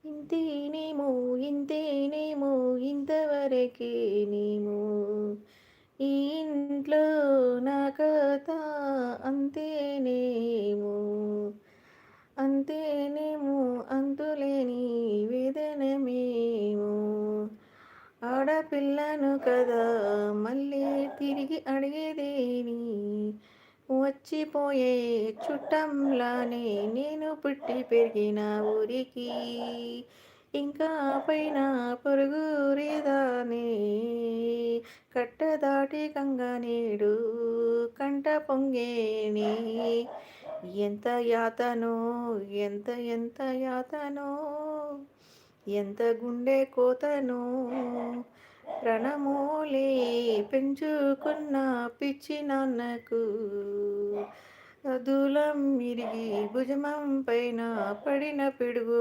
ఇంతేనేమో ఇంతేనేమో ఇంతవరకేనేమో ఈ ఇంట్లో నా కథ అంతేనేమో అంతేనేమో అంతులేని వేదనమేమో ఆడపిల్లను కదా మళ్ళీ తిరిగి అడిగేదేని వచ్చిపోయే చుట్టంలానే నేను పుట్టి పెరిగిన ఊరికి ఇంకా పైన పొరుగురేదానే కట్టదాటి కంగనేడు కంట పొంగేనే ఎంత యాతనో ఎంత ఎంత యాతనో ఎంత గుండె కోతనో రణమూలే పెంచుకున్న పిచ్చి నాన్నకు దూలం ఇరిగి భుజమం పైన పడిన పిడుగు